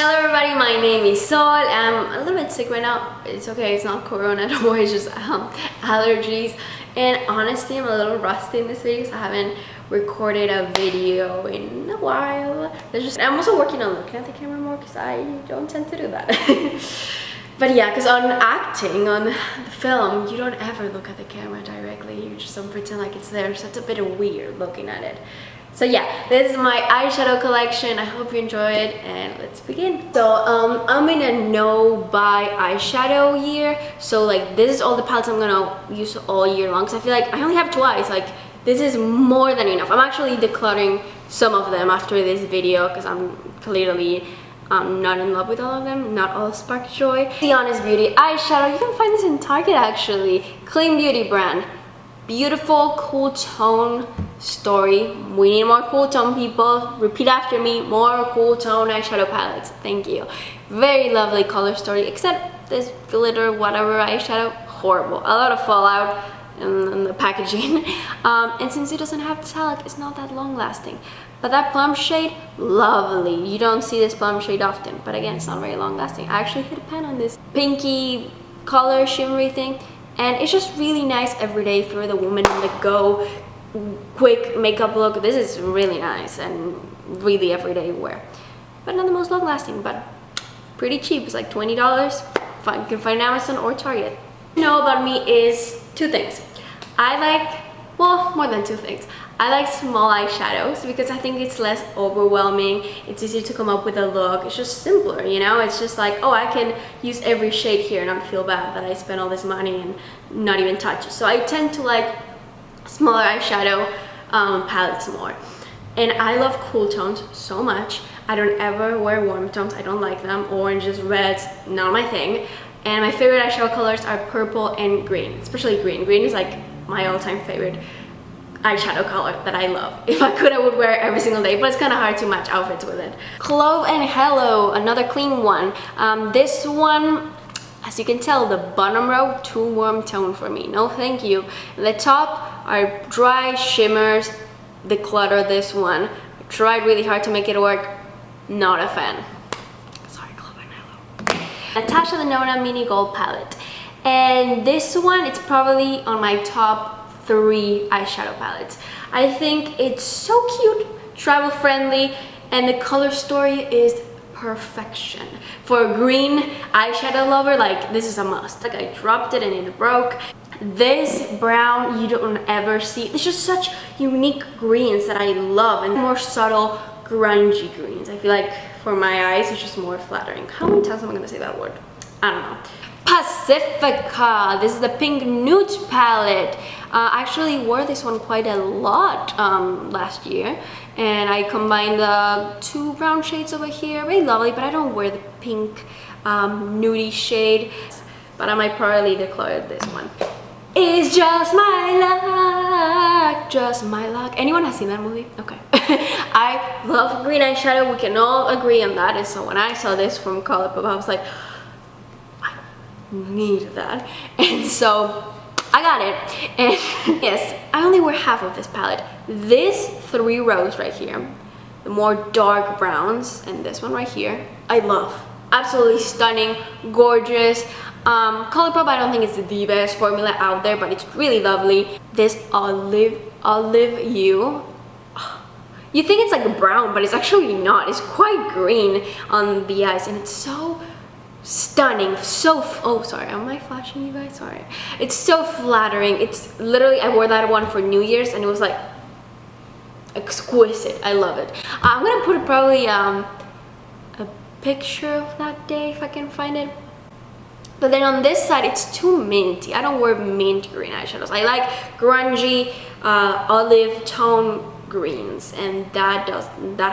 Hello everybody, my name is Sol. I'm a little bit sick right now. It's okay, it's not corona, don't worry, it's just allergies. And honestly, I'm a little rusty in this video because I haven't recorded a video in a while. I'm also working on looking at the camera more because I don't tend to do that. But yeah, because on acting, on the film, you don't ever look at the camera directly. You just don't pretend like it's there, so it's a bit weird looking at it. So yeah, this is my eyeshadow collection. I hope you enjoy it and let's begin. So I'm in a no buy eyeshadow year. So like this is all the palettes I'm gonna use all year long. So I feel like I only have twice. Like this is more than enough. I'm actually decluttering some of them after this video because I'm clearly not in love with all of them. Not all spark joy. The Honest Beauty eyeshadow. You can find this in Target actually. Clean Beauty brand. Beautiful, cool tone story. We need more cool tone, people. Repeat after me, more cool tone eyeshadow palettes. Thank you. Very lovely color story, except this glitter whatever eyeshadow, horrible. A lot of fallout in the packaging. And since it doesn't have talc, it's not that long lasting. But that plum shade, lovely. You don't see this plum shade often, but again, it's not very long lasting. I actually hit a pen on this pinky color shimmery thing, and it's just really nice every day for the woman in the go quick makeup look. This is really nice and really everyday wear, but not the most long lasting, but pretty cheap. It's like $20. You can find it on Amazon or Target. What you know about me is two things. I like, well, more than two things. I like small eyeshadows because I think it's less overwhelming. It's easier to come up with a look. It's just simpler, you know? It's just like, oh, I can use every shade here and not feel bad that I spent all this money and not even touch it. So I tend to like smaller eyeshadow palettes more. And I love cool tones so much. I don't ever wear warm tones. I don't like them. Oranges, reds, not my thing. And my favorite eyeshadow colors are purple and green, especially green. Green is like my all-time favorite eyeshadow color that I love. If I could, I would wear it every single day, but it's kind of hard to match outfits with it. Clove and Hello, another clean one. This one, as you can tell, the bottom row, too warm tone for me. No thank you. The top are dry shimmers. Declutter this one. I tried really hard to make it work. Not a fan. Sorry, Clove and Hello. Natasha Denona Mini Gold Palette. And this one, it's probably on my top 3 eyeshadow palettes. I think it's so cute, travel friendly, and the color story is perfection. For a green eyeshadow lover, like this is a must. Like I dropped it and it broke. This brown you don't ever see. It's just such unique greens that I love, and more subtle grungy greens. I feel like for my eyes it's just more flattering. How many times am I gonna say that word? I don't know. Pacifica. This is the pink nude palette. I actually wore this one quite a lot last year, and I combined the 2 brown shades over here. Very lovely, but I don't wear the pink nudie shade, but I might probably declare this one. It's just my luck, just my luck. Anyone has seen that movie? Okay. I love green eyeshadow. We can all agree on that. And so when I saw this from Colourpop, I was like, I need that. And so I got it. And yes, I only wear half of this palette. This 3 rows right here, the more dark browns, and this one right here, I love. Absolutely stunning, gorgeous. Colourpop, I don't think it's the best formula out there, but it's really lovely. This olive you. You think it's like a brown, but it's actually not. It's quite green on the eyes, and it's so stunning. Oh, sorry, am I flashing you guys? Sorry. It's so flattering. It's literally, I wore that one for New Year's, and it was like exquisite. I love it. I'm gonna put probably a picture of that day if I can find it. But then on this side, it's too minty. I don't wear mint green eyeshadows. I like grungy, olive tone greens, and that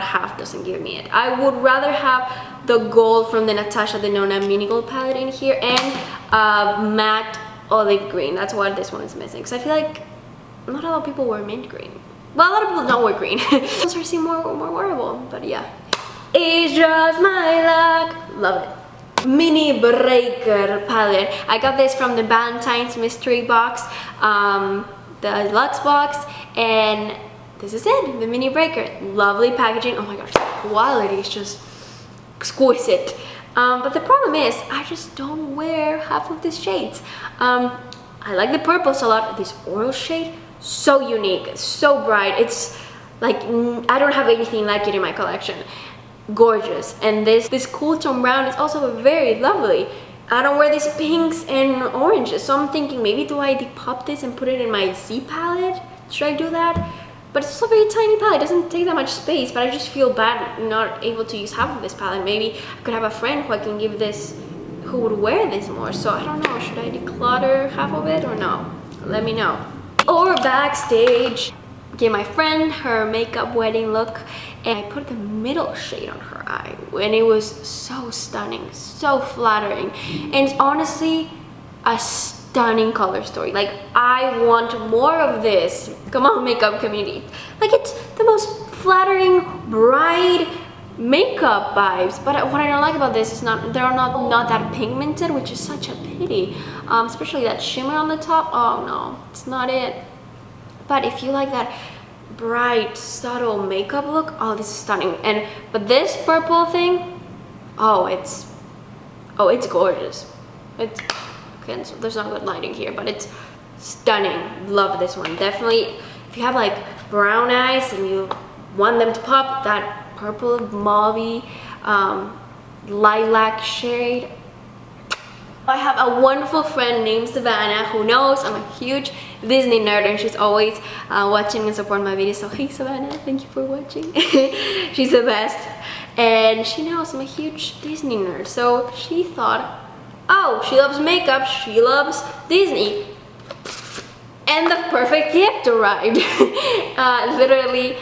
half doesn't give me it. I would rather have the gold from the Natasha Denona Mini Gold palette in here and matte olive green. That's what this one is missing. Because I feel like not a lot of people wear mint green. Well, a lot of people don't wear green. Those are seem more wearable, but yeah. It's just my luck. Love it. Mini Breaker palette. I got this from the Valentine's mystery box, the Lux box, and this is it, the Mini Breaker. Lovely packaging. Oh my gosh, the quality is just exquisite. But the problem is I just don't wear half of these shades. I like the purples a lot. This oral shade, so unique, so bright. It's like I don't have anything like it in my collection. Gorgeous. And this cool tone brown is also very lovely. I don't wear these pinks and oranges, so I'm thinking maybe do I depup this and put it in my Z palette? Should I do that? But it's also a very tiny palette. It doesn't take that much space, but I just feel bad not able to use half of this palette. Maybe I could have a friend who I can give this, who would wear this more. So I don't know, should I declutter half of it or no? Let me know. Or backstage, give my friend her makeup wedding look, and I put the middle shade on her eye, and it was so stunning, so flattering, and it's honestly a stunning color story. Like, I want more of this. Come on, makeup community. Like, it's the most flattering, bright makeup vibes. But what I don't like about this is they're not that pigmented, which is such a pity. Especially that shimmer on the top. Oh no, it's not it. But if you like that bright, subtle makeup look, oh, this is stunning. But this purple thing, oh, it's gorgeous. It's okay, so there's not good lighting here, but it's stunning. Love this one. Definitely, if you have like brown eyes and you want them to pop, that purple mauve lilac shade. I have a wonderful friend named Savannah who knows I'm a huge Disney nerd, and she's always watching and supporting my videos. So hey Savannah, thank you for watching. She's the best, and she knows I'm a huge Disney nerd. So she thought, oh, she loves makeup, she loves Disney, and the perfect gift arrived. Literally,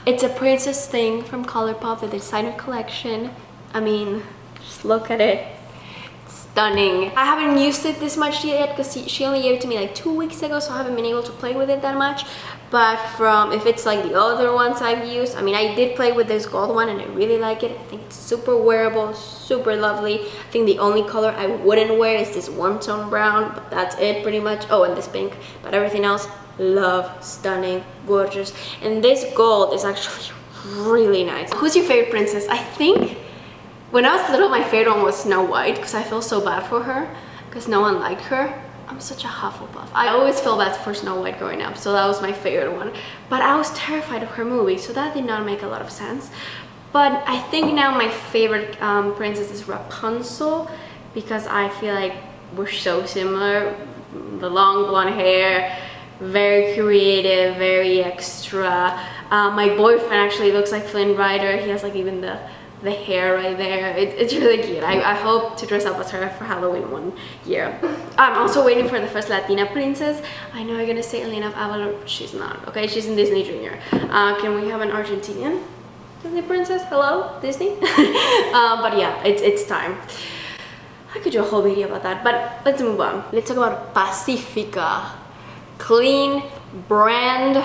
it's a princess thing from ColourPop, the designer collection. I mean, just look at it. Stunning. I haven't used it this much yet because she only gave it to me like 2 weeks ago, so I haven't been able to play with it that much. But if it's like the other ones I've used, I mean, I did play with this gold one and I really like it. I think it's super wearable, super lovely. I think the only color I wouldn't wear is this warm tone brown, but that's it pretty much. Oh, and this pink, but everything else, love, stunning, gorgeous. And this gold is actually really nice. Who's your favorite princess? I think when I was little, my favorite one was Snow White because I feel so bad for her because no one liked her. I'm such a Hufflepuff. I always felt bad for Snow White growing up, so that was my favorite one. But I was terrified of her movie, so that did not make a lot of sense. But I think now my favorite princess is Rapunzel because I feel like we're so similar. The long blonde hair, very creative, very extra. My boyfriend actually looks like Flynn Rider. He has like even the hair right there. It's really cute. I hope to dress up as her for Halloween one year. I'm also waiting for the first Latina princess. I know you're gonna say Elena of Avalon, but she's not, okay? She's in Disney Junior. Can we have an Argentinian Disney princess? Hello, Disney? But yeah, it's time. I could do a whole video about that, but let's move on. Let's talk about Pacifica. Clean brand.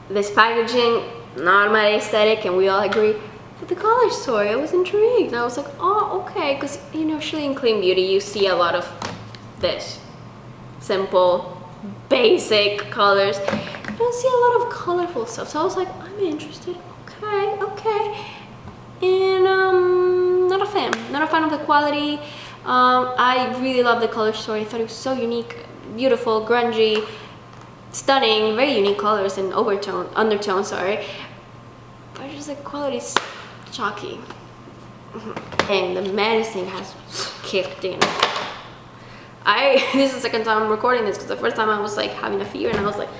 This packaging, not my aesthetic, and we all agree. But the color story, I was intrigued. I was like, oh, okay, because usually in clean beauty you see a lot of this simple, basic colors. You don't see a lot of colorful stuff. So I was like, I'm interested. Okay. And not a fan of the quality. I really love the color story. I thought it was so unique, beautiful, grungy, stunning, very unique colors and undertone, sorry. But just the quality's chalky. And the medicine has kicked in. This is the second time I'm recording this because the first time I was like having a fever and I was like,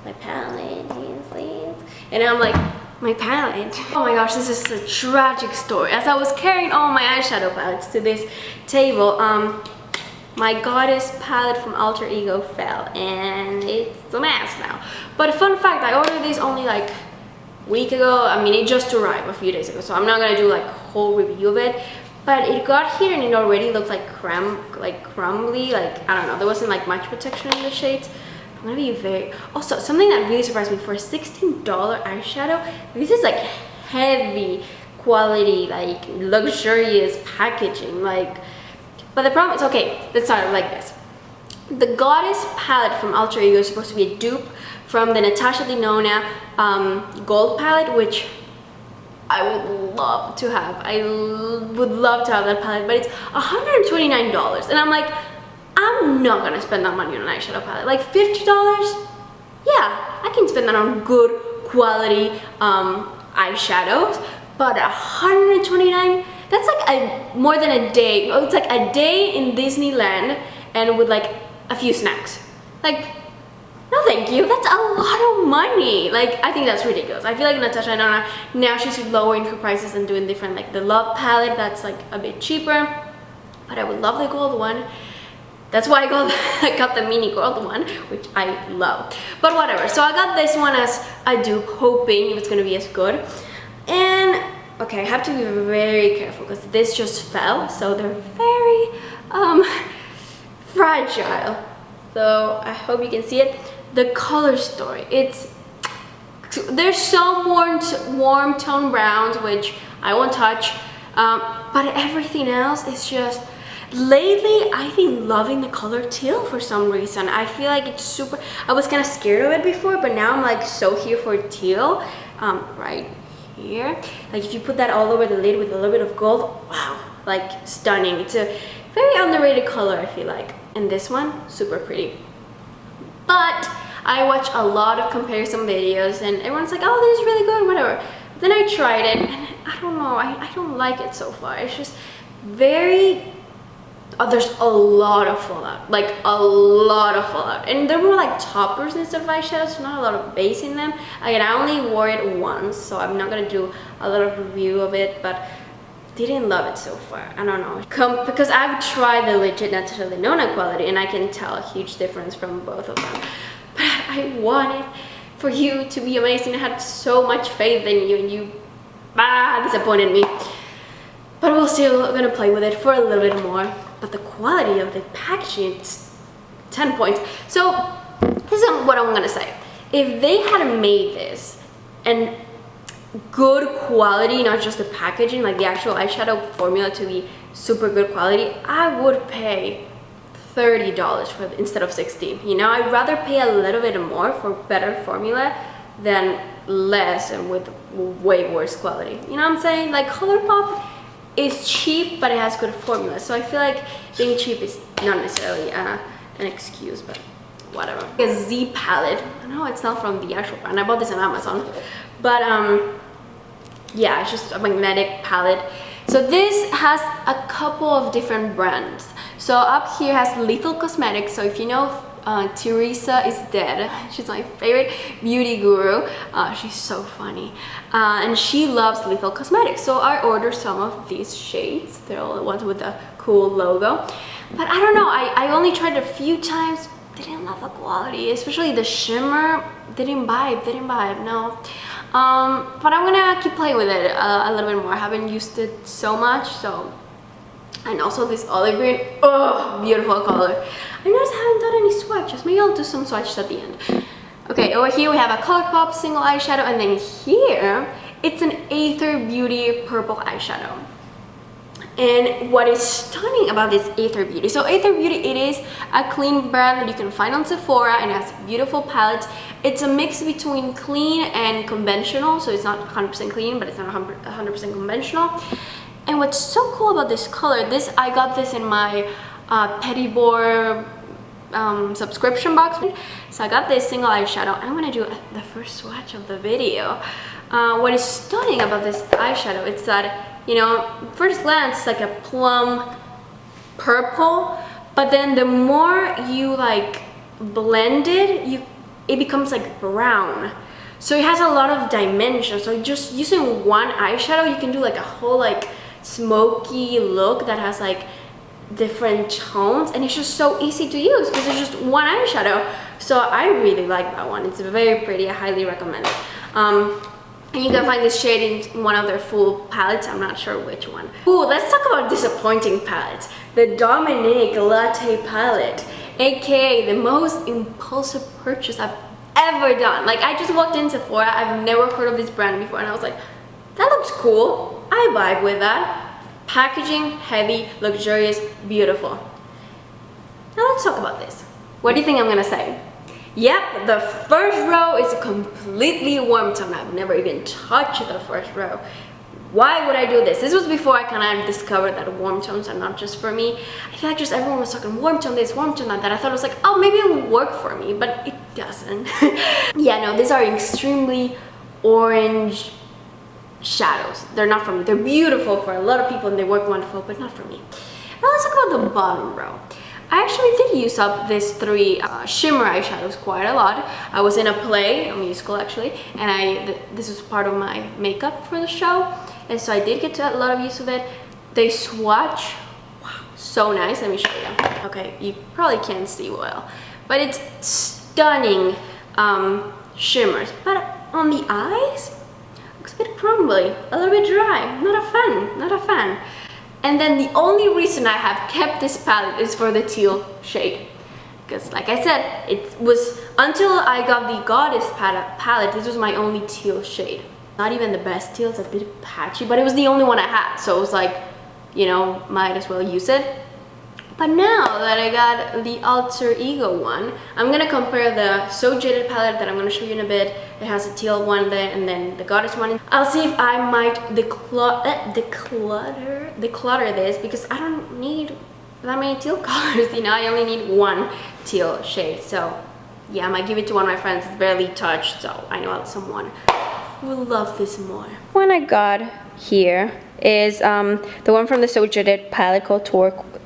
my palette, please. And now I'm like, my palette. Oh my gosh, this is a tragic story. As I was carrying all my eyeshadow palettes to this table, my Goddess palette from Alter Ego fell and it's a mess now. But fun fact, I ordered this only like a week ago. I mean, it just arrived a few days ago, so I'm not gonna do like a whole review of it. But it got here and it already looked like crumbly, like I don't know, there wasn't like much protection in the shades. I'm gonna be very, also something that really surprised me, for a $16 eyeshadow, this is like heavy quality, like luxurious packaging, like. But the problem is, okay, let's start like this. The Goddess palette from Alter Ego is supposed to be a dupe from the Natasha Denona gold palette, which I would love to have. I would love to have that palette, but it's $129, and I'm like, I'm not gonna spend that money on an eyeshadow palette. Like $50, yeah, I can spend that on good quality eyeshadows, but $129, that's like more than a day. It's like a day in Disneyland and with like a few snacks. Like, no thank you, that's a lot of money. Like, I think that's ridiculous. I feel like Natasha now she's lowering her prices and doing different, like the Love palette, that's like a bit cheaper, but I would love the gold one. That's why I got the mini gold one, which I love. But whatever, so I got this one as a dupe, hoping if it's gonna be as good. And okay, I have to be very careful because this just fell, so they're very fragile. So I hope you can see it. The color story, there's some warm tone browns which I won't touch, but everything else is just, lately I've been loving the color teal for some reason. I feel like it's super, I was kind of scared of it before, but now I'm like so here for teal. Right here, like if you put that all over the lid with a little bit of gold, wow, like stunning. It's a very underrated color, I feel like. And this one, super pretty. But I watch a lot of comparison videos and everyone's like, oh, this is really good, whatever. Then I tried it and I don't know, I don't like it so far. It's just very, there's a lot of fallout, like a lot of fallout. And they're more like toppers instead of eyeshadows, not a lot of base in them. Again, I only wore it once, so I'm not gonna do a lot of review of it, but didn't love it so far. I don't know, because I've tried the legit Natasha Denona quality and I can tell a huge difference from both of them. But I wanted for you to be amazing. I had so much faith in you and you disappointed me. But we're still gonna play with it for a little bit more. But the quality of the packaging, it's 10 points. So this is what I'm gonna say. If they had made this and good quality, not just the packaging, like the actual eyeshadow formula to be super good quality, I would pay $30 for instead of $16. You know, I'd rather pay a little bit more for better formula than less and with way worse quality. You know what I'm saying? Like ColourPop is cheap, but it has good formula. So I feel like being cheap is not necessarily an excuse, but whatever. A Z palette. I know it's not from the actual brand. I bought this on Amazon, but yeah, it's just a magnetic palette. So this has a couple of different brands. So up here has Lethal Cosmetics. So if you know Teresa is Dead, she's my favorite beauty guru. She's so funny, and she loves Lethal Cosmetics. So I ordered some of these shades. They're all the ones with the cool logo. But I don't know, I only tried it a few times. Didn't love the quality, especially the shimmer. Didn't vibe, no. But I'm gonna keep playing with it a little bit more. I haven't used it so much, so. And also this olive green, oh, beautiful color. I noticed I haven't done any swatches. Maybe I'll do some swatches at the end. Okay, over here we have a ColourPop single eyeshadow, and then here it's an Aether Beauty purple eyeshadow. And what is stunning about this Aether Beauty, so Aether Beauty, it is a clean brand that you can find on Sephora and it has beautiful palettes. It's a mix between clean and conventional, so it's not 100% clean, but it's not 100% conventional. And what's so cool about this color, I got this in my Petit Boar subscription box. So I got this single eyeshadow. I'm gonna do the first swatch of the video. What is stunning about this eyeshadow, it's that, you know, first glance, it's like a plum purple, but then the more you like blend it, it becomes like brown. So it has a lot of dimension. So just using one eyeshadow, you can do like a whole like smoky look that has like different tones, and it's just so easy to use because it's just one eyeshadow. So I really like that one. It's very pretty. I highly recommend it. And you can find this shade in one of their full palettes. I'm not sure which one. Ooh, let's talk about disappointing palettes. The Dominique Latte palette, aka the most impulsive purchase I've ever done. Like, I just walked in Sephora. I've never heard of this brand before, and I was like, that looks cool. I vibe with that. Packaging, heavy, luxurious, beautiful. Now let's talk about this. What do you think I'm gonna say? Yep, the first row is a completely warm tone. I've never even touched the first row. Why would I do this? This was before I kind of discovered that warm tones are not just for me. I feel like just everyone was talking warm tone this, warm tone that. I thought it was like, oh, maybe it will work for me, but it doesn't. Yeah, no, these are extremely orange shadows. They're not for me. They're beautiful for a lot of people and they work wonderful, but not for me. Now let's talk about the bottom row. I actually did use up these 3 shimmer eyeshadows quite a lot. I was in a play, a musical actually, and this was part of my makeup for the show, and so I did get a lot of use of it. They swatch, wow, so nice. Let me show you. Okay, you probably can't see well, but it's stunning shimmers. But on the eyes, looks a bit crumbly, a little bit dry. Not a fan. And then the only reason I have kept this palette is for the teal shade. Because like I said, it was until I got the Goddess palette, this was my only teal shade. Not even the best teal, it's a bit patchy, but it was the only one I had. So it was like, you know, might as well use it. But now that I got the Alter Ego one, I'm gonna compare the So Jaded palette that I'm gonna show you in a bit. It has a teal one there and then the Goddess one. I'll see if I might declutter this because I don't need that many teal colors, you know, I only need 1 teal shade. So yeah, I might give it to one of my friends. It's barely touched, so I know someone will love this more. One I got here is the one from the So Jaded palette called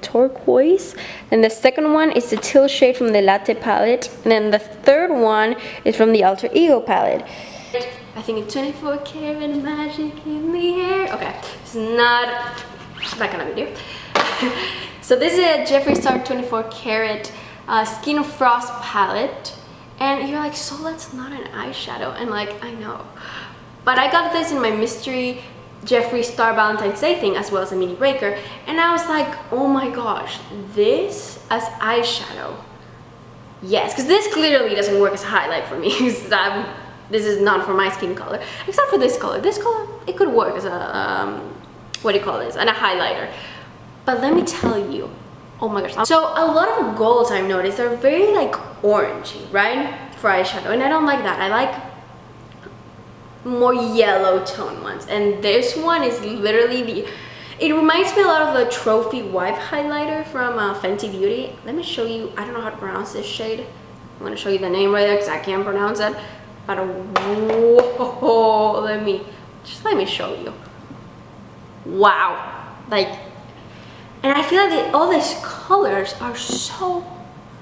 Turquoise, and the second one is the teal shade from the Latte palette, and then the third one is from the Alter Ego palette. I think it's 24 karat magic in the air. Okay, it's not that kind of video. So this is a Jeffree Star 24 karat Skin Frost palette, and you're like, so that's not an eyeshadow, and like, I know, but I got this in my mystery Jeffree Star Valentine's Day thing as well as a mini breaker, and I was like, oh my gosh, this as eyeshadow, yes, because this clearly doesn't work as a highlight for me. This is not for my skin color, except for this color. This color, it could work as a what do you call this, and a highlighter. But let me tell you, oh my gosh, so a lot of golds I've noticed are very like orangey, right, for eyeshadow, and I don't like that. I like more yellow tone ones, and this one is literally it reminds me a lot of the Trophy Wife highlighter from Fenty Beauty. Let me show you, I don't know how to pronounce this shade. I'm gonna show you the name right there because I can't pronounce it, but whoa, let me show you. Wow, like, and I feel like all these colors are so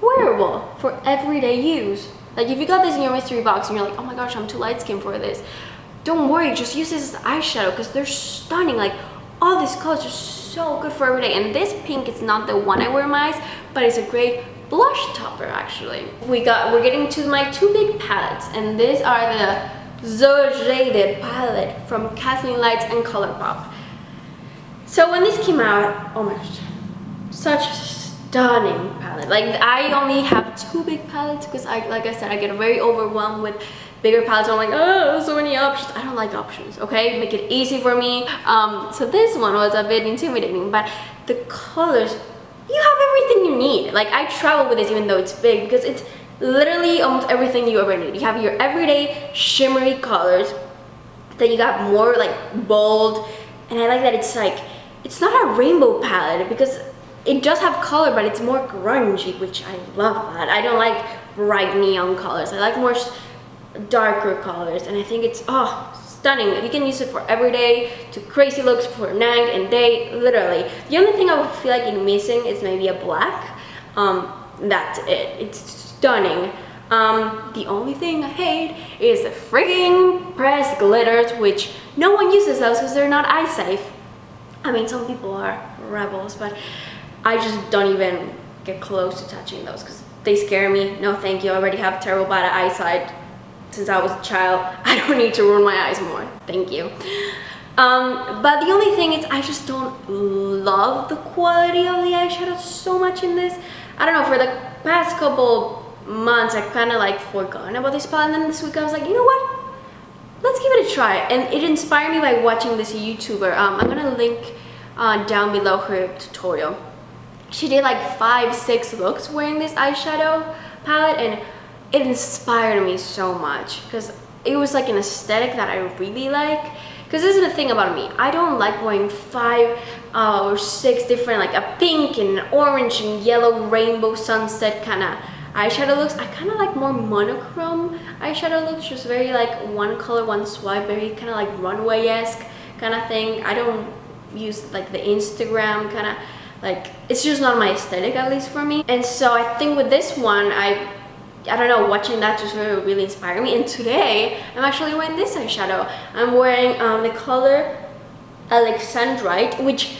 wearable for everyday use. Like if you got this in your mystery box and you're like, oh my gosh, I'm too light skinned for this, don't worry, just use this as eyeshadow because they're stunning. Like all these colors are so good for every day. And this pink is not the one I wear in my eyes, but it's a great blush topper actually. We're getting to my 2 big palettes, and these are the So Jaded palette from Kathleen Lights and ColourPop. So when this came out, oh my gosh, such a stunning palette. Like I only have 2 big palettes because like I said, I get very overwhelmed with bigger palettes. I'm like, oh, so many options. I don't like options, okay? Make it easy for me. So this one was a bit intimidating, but the colors, you have everything you need. Like I travel with this even though it's big because it's literally almost everything you ever need. You have your everyday shimmery colors, then you got more like bold, and I like that it's like, it's not a rainbow palette because it does have color, but it's more grungy, which I love that. I don't like bright neon colors. I like more darker colors, and I think it's stunning. You can use it for every day, to crazy looks for night and day, literally. The only thing I would feel like it's missing is maybe a black. That's it. It's stunning. The only thing I hate is the freaking pressed glitters, which no one uses those because they're not eye safe. I mean, some people are rebels, but I just don't even get close to touching those because they scare me. No thank you. I already have terrible bad eyesight since I was a child. I don't need to ruin my eyes more. Thank you. But the only thing is I just don't love the quality of the eyeshadow so much in this. I don't know, for the past couple months I kind of like forgotten about this palette, and then this week I was like, you know what? Let's give it a try. And it inspired me by watching this YouTuber. I'm gonna link down below her tutorial. She did like 5-6 looks wearing this eyeshadow palette, and it inspired me so much because it was like an aesthetic that I really like. Because this is the thing about me, I don't like wearing 5 or 6 different, like a pink and an orange and yellow rainbow sunset kind of eyeshadow looks. I kind of like more monochrome eyeshadow looks, just very like one color, one swipe, very kind of like runway-esque kind of thing. I don't use like the Instagram kind of, like, it's just not my aesthetic, at least for me. And so I think with this one, I don't know, watching that just really inspired me. And today I'm actually wearing this eyeshadow. I'm wearing the color Alexandrite, which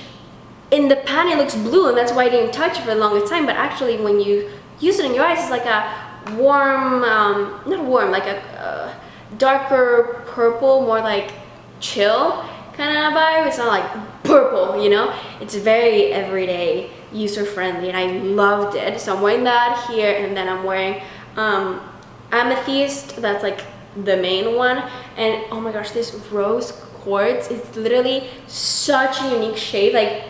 in the pan it looks blue, and that's why I didn't touch it for the longest time. But actually when you use it in your eyes, it's like a warm, not warm, like a darker purple, more like chill kind of vibe. It's not like purple, you know. It's very everyday, user friendly, and I loved it. So I'm wearing that here, and then I'm wearing amethyst, that's like the main one. And oh my gosh, this rose quartz, it's literally such a unique shade, like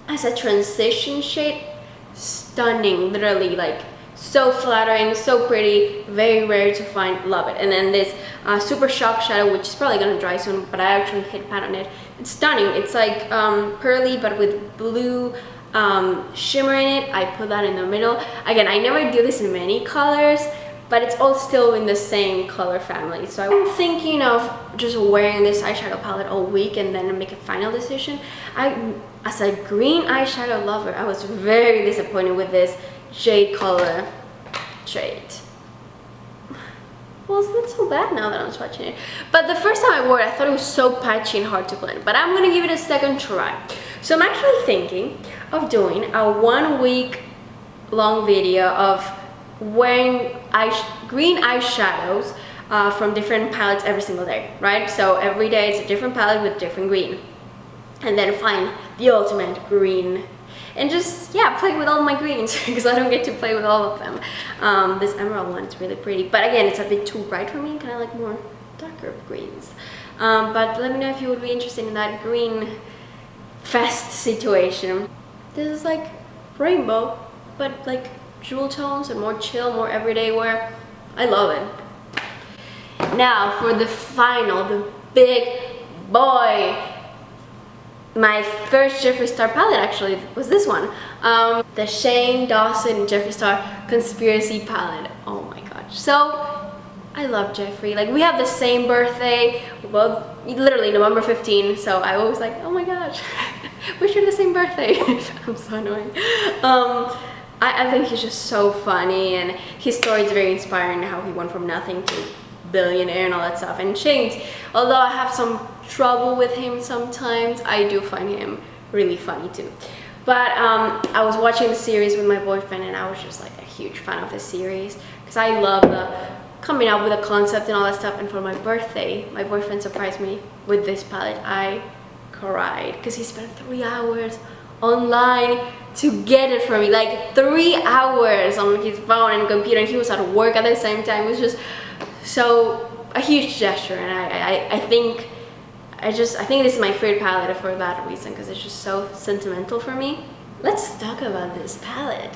as a transition shade, stunning, literally, like so flattering, so pretty, very rare to find, love it. And then this super shock shadow, which is probably gonna dry soon, but I actually hit pan on it. It's stunning. It's like pearly but with blue shimmer in it. I put that in the middle. Again, I never do this in many colors, but it's all still in the same color family. So I'm thinking of just wearing this eyeshadow palette all week and then make a final decision. As a green eyeshadow lover, I was very disappointed with this jade color shade. Well, it's not so bad now that I'm swatching it. But the first time I wore it, I thought it was so patchy and hard to blend. But I'm gonna give it a second try. So I'm actually thinking of doing a 1 week long video of wearing green eyeshadows from different palettes every single day, right? So every day it's a different palette with different green. And then find the ultimate green. And just, yeah, play with all my greens because I don't get to play with all of them. This emerald one is really pretty, but again, it's a bit too bright for me. Kind of like more darker greens. But let me know if you would be interested in that green fest situation. This is like rainbow, but like jewel tones and more chill, more everyday wear. I love it. Now for the final, the big boy. My first Jeffree Star palette actually was this one. The Shane Dawson Jeffree Star Conspiracy palette. Oh my gosh. So I love Jeffree. Like, we have the same birthday. Well, literally November 15. So I was like, oh my gosh, we share the same birthday. I'm so annoying. I think he's just so funny, and his story is very inspiring, how he went from nothing to billionaire and all that stuff. And Shane's, although I have some trouble with him sometimes, I do find him really funny too. But I was watching the series with my boyfriend, and I was just like a huge fan of the series because I love the coming up with a concept and all that stuff. And for my birthday, my boyfriend surprised me with this palette. I cried because he spent 3 hours online to get it for me, like 3 hours on his phone and computer, and he was at work at the same time. It was just so a huge gesture, and I think this is my favorite palette for that reason, because it's just so sentimental for me. Let's talk about this palette.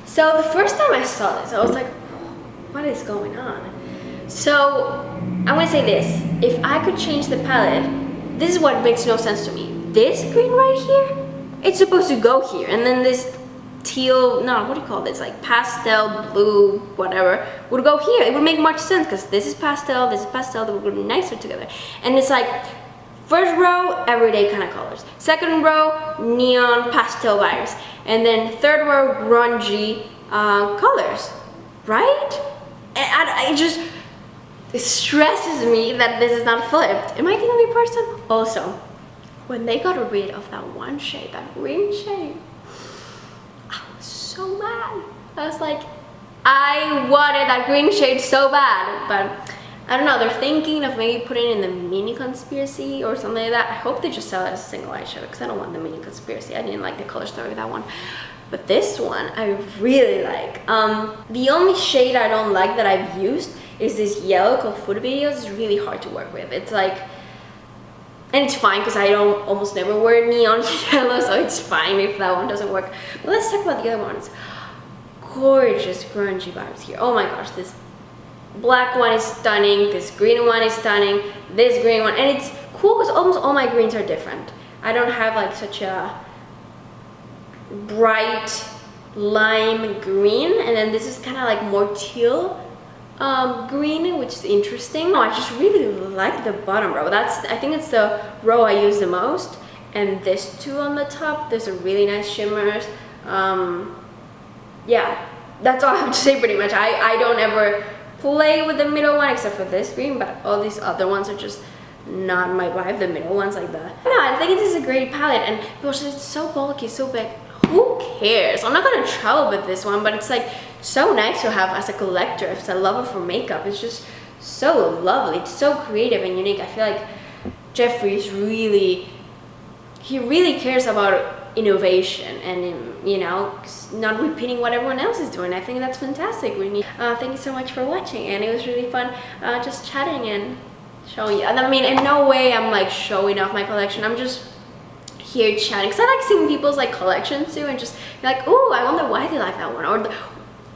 So the first time I saw this, I was like, what is going on? So I'm gonna say this, if I could change the palette, this is what makes no sense to me. This green right here, it's supposed to go here, and then this teal, no, what do you call this, like pastel blue whatever, would go here. It would make much sense because this is pastel, they would be nicer together. And it's like, first row, everyday kind of colors, second row, neon pastel vibes, and then third row, grungy colors, right? And it stresses me that this is not flipped. Am I the only person? Also, when they got rid of that one shade, that green shade, I was so mad. I was like, I wanted that green shade so bad, but I don't know, they're thinking of maybe putting it in the mini conspiracy or something like that. I hope they just sell it as a single eyeshadow because I don't want the mini conspiracy. I didn't like the color story of that one. But this one, I really like. The only shade I don't like that I've used is this yellow called Food Videos. It's really hard to work with. It's like, and it's fine because I don't almost never wear neon yellow, so it's fine if that one doesn't work. But let's talk about the other ones. Gorgeous grungy vibes here. Oh my gosh, this black one is stunning, this green one is stunning, this green one, and it's cool because almost all my greens are different. I don't have like such a bright lime green, and then this is kind of like more teal green, which is interesting. I just really like the bottom row. I think it's the row I use the most, and this two on the top, there's a really nice shimmers. Yeah, that's all I have to say pretty much. I don't ever play with the middle one except for this green, but all these other ones are just not my vibe. The middle ones, like the, no, I think this is a great palette, and gosh, it's so bulky, so big. Who cares? I'm not gonna travel with this one, but it's like so nice to have as a collector, as a lover for makeup. It's just so lovely. It's so creative and unique. I feel like Jeffrey's he really cares about innovation and, you know, not repeating what everyone else is doing. I think that's fantastic. Thank you so much for watching, and it was really fun just chatting and showing you. And I mean, in no way I'm like showing off my collection. I'm just here chatting because I like seeing people's like collections too, and just like, oh, I wonder why they like that one, or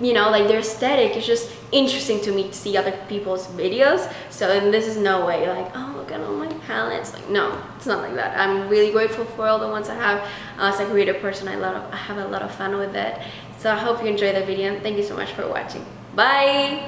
you know, like their aesthetic is just interesting to me to see other people's videos. So, and this is no way like, oh, look at all my palettes. Like, no, it's not like that. I'm really grateful for all the ones I have. As a creative person, I have a lot of fun with it. So I hope you enjoyed the video, and thank you so much for watching. Bye.